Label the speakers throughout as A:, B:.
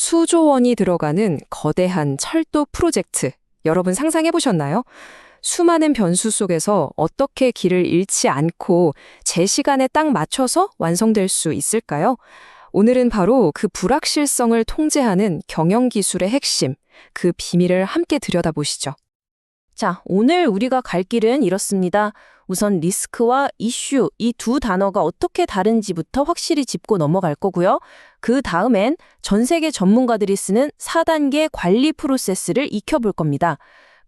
A: 수조 원이 들어가는 거대한 철도 프로젝트. 여러분 상상해 보셨나요? 수많은 변수 속에서 어떻게 길을 잃지 않고 제 시간에 딱 맞춰서 완성될 수 있을까요? 오늘은 바로 그 불확실성을 통제하는 경영 기술의 핵심, 그 비밀을 함께 들여다보시죠.
B: 자, 오늘 우리가 갈 길은 이렇습니다. 우선 리스크와 이슈, 이 두 단어가 어떻게 다른지부터 확실히 짚고 넘어갈 거고요. 그 다음엔 전 세계 전문가들이 쓰는 4단계 관리 프로세스를 익혀볼 겁니다.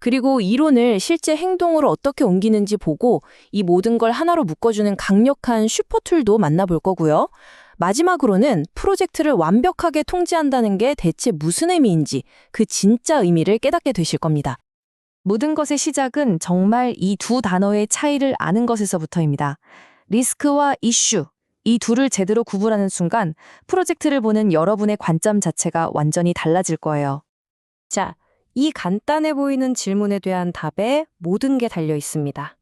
B: 그리고 이론을 실제 행동으로 어떻게 옮기는지 보고 이 모든 걸 하나로 묶어주는 강력한 슈퍼툴도 만나볼 거고요. 마지막으로는 프로젝트를 완벽하게 통제한다는 게 대체 무슨 의미인지 그 진짜 의미를 깨닫게 되실 겁니다. 모든 것의 시작은 정말 이 두 단어의 차이를 아는 것에서부터입니다. 리스크와 이슈, 이 둘을 제대로 구분하는 순간 프로젝트를 보는 여러분의 관점 자체가 완전히 달라질 거예요. 자, 이 간단해 보이는 질문에 대한 답에 모든 게 달려 있습니다.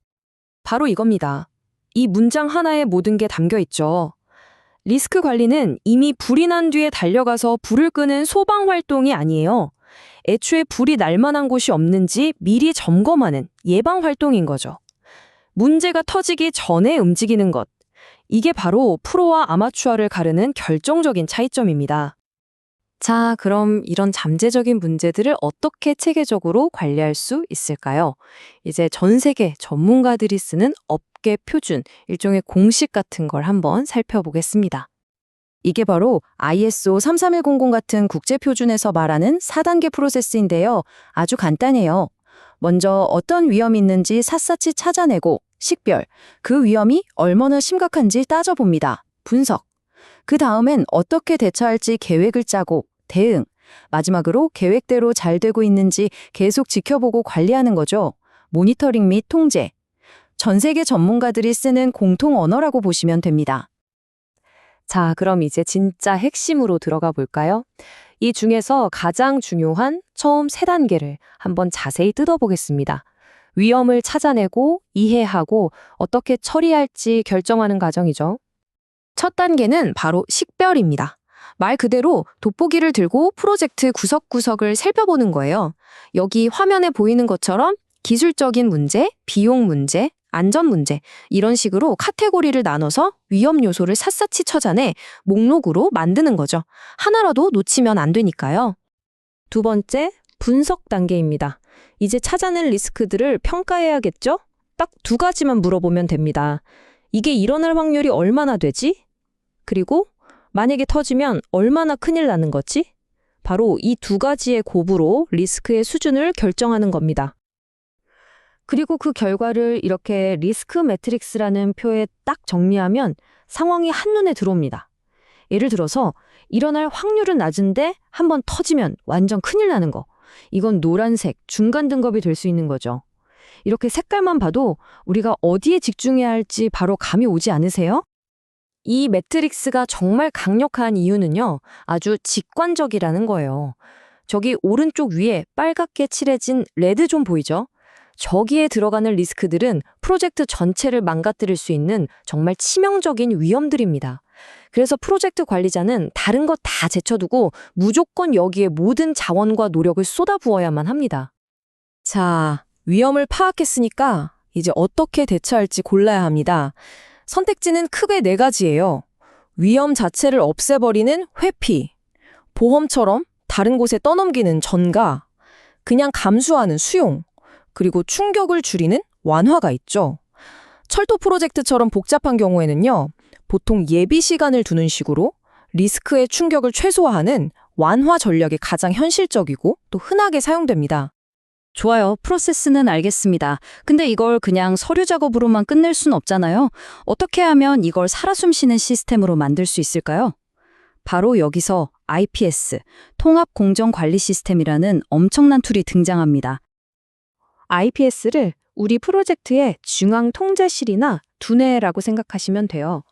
A: 바로 이겁니다. 이 문장 하나에 모든 게 담겨 있죠. 리스크 관리는 이미 불이 난 뒤에 달려가서 불을 끄는 소방 활동이 아니에요. 애초에 불이 날 만한 곳이 없는지 미리 점검하는 예방 활동인 거죠. 문제가 터지기 전에 움직이는 것. 이게 바로 프로와 아마추어를 가르는 결정적인 차이점입니다. 자, 그럼 이런 잠재적인 문제들을 어떻게 체계적으로 관리할 수 있을까요? 이제 전 세계 전문가들이 쓰는 업계 표준, 일종의 공식 같은 걸 한번 살펴보겠습니다. 이게 바로 ISO 33100 같은 국제표준에서 말하는 4단계 프로세스인데요. 아주 간단해요. 먼저 어떤 위험이 있는지 샅샅이 찾아내고 식별, 그 위험이 얼마나 심각한지 따져봅니다. 분석. 그 다음엔 어떻게 대처할지 계획을 짜고 대응. 마지막으로 계획대로 잘 되고 있는지 계속 지켜보고 관리하는 거죠. 모니터링 및 통제. 전 세계 전문가들이 쓰는 공통 언어라고 보시면 됩니다. 자, 그럼 이제 진짜 핵심으로 들어가 볼까요? 이 중에서 가장 중요한 처음 3단계를 한번 자세히 뜯어보겠습니다. 위험을 찾아내고 이해하고 어떻게 처리할지 결정하는 과정이죠. 첫 단계는 바로 식별입니다. 말 그대로 돋보기를 들고 프로젝트 구석구석을 살펴보는 거예요. 여기 화면에 보이는 것처럼 기술적인 문제, 비용 문제, 안전 문제 이런 식으로 카테고리를 나눠서 위험 요소를 샅샅이 찾아내 목록으로 만드는 거죠. 하나라도 놓치면 안 되니까요. 두 번째, 분석 단계입니다. 이제 찾아낸 리스크들을 평가해야겠죠? 딱 2가지만 물어보면 됩니다. 이게 일어날 확률이 얼마나 되지? 그리고 만약에 터지면 얼마나 큰일 나는 거지? 바로 이 2가지의 곱으로 리스크의 수준을 결정하는 겁니다. 그리고 그 결과를 이렇게 리스크 매트릭스라는 표에 딱 정리하면 상황이 한눈에 들어옵니다. 예를 들어서 일어날 확률은 낮은데 한번 터지면 완전 큰일 나는 거. 이건 노란색, 중간 등급이 될 수 있는 거죠. 이렇게 색깔만 봐도 우리가 어디에 집중해야 할지 바로 감이 오지 않으세요? 이 매트릭스가 정말 강력한 이유는요, 아주 직관적이라는 거예요. 저기 오른쪽 위에 빨갛게 칠해진 레드존 보이죠? 저기에 들어가는 리스크들은 프로젝트 전체를 망가뜨릴 수 있는 정말 치명적인 위험들입니다. 그래서 프로젝트 관리자는 다른 거 다 제쳐두고 무조건 여기에 모든 자원과 노력을 쏟아부어야만 합니다. 자, 위험을 파악했으니까 이제 어떻게 대처할지 골라야 합니다. 선택지는 크게 4가지예요. 위험 자체를 없애버리는 회피, 보험처럼 다른 곳에 떠넘기는 전가, 그냥 감수하는 수용, 그리고 충격을 줄이는 완화가 있죠. 철도 프로젝트처럼 복잡한 경우에는요, 보통 예비 시간을 두는 식으로 리스크의 충격을 최소화하는 완화 전략이 가장 현실적이고 또 흔하게 사용됩니다.
C: 좋아요. 프로세스는 알겠습니다. 근데 이걸 그냥 서류 작업으로만 끝낼 순 없잖아요. 어떻게 하면 이걸 살아 숨쉬는 시스템으로 만들 수 있을까요? 바로 여기서 IPS, 통합공정관리 시스템이라는 엄청난 툴이 등장합니다.
B: IPS를 우리 프로젝트의 중앙 통제실이나 두뇌라고 생각하시면 돼요.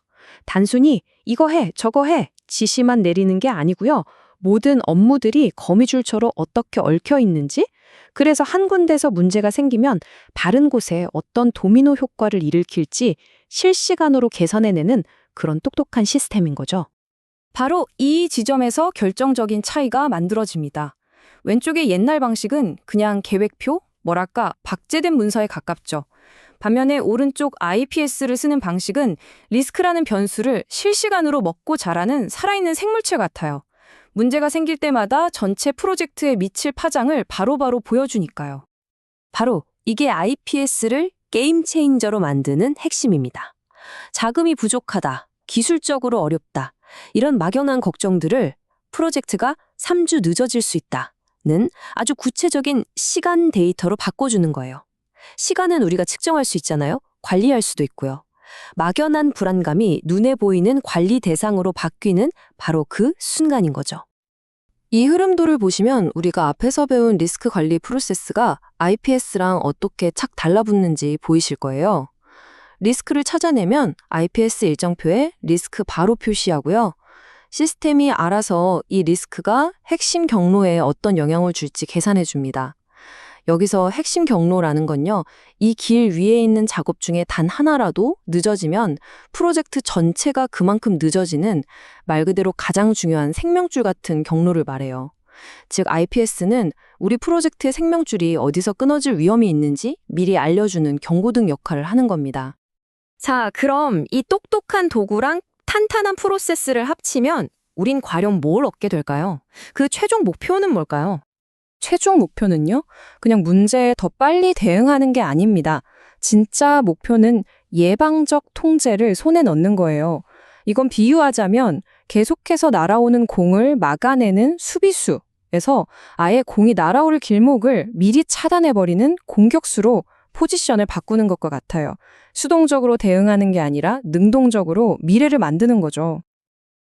B: 단순히 이거 해, 저거 해 지시만 내리는 게 아니고요. 모든 업무들이 거미줄처럼 어떻게 얽혀 있는지, 그래서 한 군데서 문제가 생기면 다른 곳에 어떤 도미노 효과를 일으킬지 실시간으로 계산해내는 그런 똑똑한 시스템인 거죠.
A: 바로 이 지점에서 결정적인 차이가 만들어집니다. 왼쪽의 옛날 방식은 그냥 계획표, 뭐랄까 박제된 문서에 가깝죠. 반면에 오른쪽 IPS를 쓰는 방식은 리스크라는 변수를 실시간으로 먹고 자라는 살아있는 생물체 같아요. 문제가 생길 때마다 전체 프로젝트에 미칠 파장을 바로바로 보여주니까요.
B: 바로 이게 IPS를 게임 체인저로 만드는 핵심입니다. 자금이 부족하다, 기술적으로 어렵다, 이런 막연한 걱정들을 프로젝트가 3주 늦어질 수 있다는 아주 구체적인 시간 데이터로 바꿔주는 거예요. 시간은 우리가 측정할 수 있잖아요. 관리할 수도 있고요. 막연한 불안감이 눈에 보이는 관리 대상으로 바뀌는 바로 그 순간인 거죠. 이 흐름도를 보시면 우리가 앞에서 배운 리스크 관리 프로세스가 IPS랑 어떻게 착 달라붙는지 보이실 거예요. 리스크를 찾아내면 IPS 일정표에 리스크 바로 표시하고요. 시스템이 알아서 이 리스크가 핵심 경로에 어떤 영향을 줄지 계산해 줍니다. 여기서 핵심 경로라는 건요, 이 길 위에 있는 작업 중에 단 하나라도 늦어지면 프로젝트 전체가 그만큼 늦어지는 말 그대로 가장 중요한 생명줄 같은 경로를 말해요. 즉 IPS는 우리 프로젝트의 생명줄이 어디서 끊어질 위험이 있는지 미리 알려주는 경고등 역할을 하는 겁니다.
A: 자, 그럼 이 똑똑한 도구랑 탄탄한 프로세스를 합치면 우린 과연 뭘 얻게 될까요? 그 최종 목표는 뭘까요?
B: 최종 목표는요, 그냥 문제에 더 빨리 대응하는 게 아닙니다. 진짜 목표는 예방적 통제를 손에 넣는 거예요. 이건 비유하자면 계속해서 날아오는 공을 막아내는 수비수에서 아예 공이 날아올 길목을 미리 차단해버리는 공격수로 포지션을 바꾸는 것과 같아요. 수동적으로 대응하는 게 아니라 능동적으로 미래를 만드는 거죠.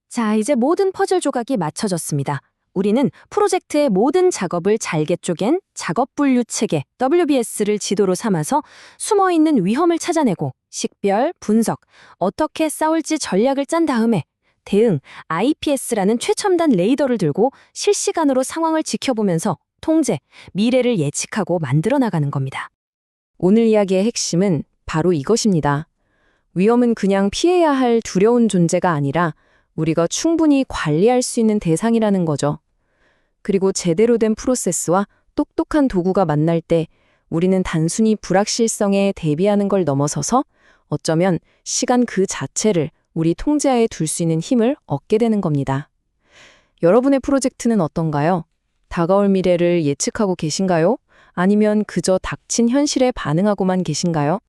A: 자, 이제 모든 퍼즐 조각이 맞춰졌습니다. 우리는 프로젝트의 모든 작업을 잘게 쪼갠 작업 분류 체계 WBS를 지도로 삼아서 숨어있는 위험을 찾아내고 식별, 분석, 어떻게 싸울지 전략을 짠 다음에 대응, IPS라는 최첨단 레이더를 들고 실시간으로 상황을 지켜보면서 통제, 미래를 예측하고 만들어 나가는 겁니다.
B: 오늘 이야기의 핵심은 바로 이것입니다. 위험은 그냥 피해야 할 두려운 존재가 아니라 우리가 충분히 관리할 수 있는 대상이라는 거죠. 그리고 제대로 된 프로세스와 똑똑한 도구가 만날 때 우리는 단순히 불확실성에 대비하는 걸 넘어서서 어쩌면 시간 그 자체를 우리 통제하에 둘 수 있는 힘을 얻게 되는 겁니다. 여러분의 프로젝트는 어떤가요? 다가올 미래를 예측하고 계신가요? 아니면 그저 닥친 현실에 반응하고만 계신가요?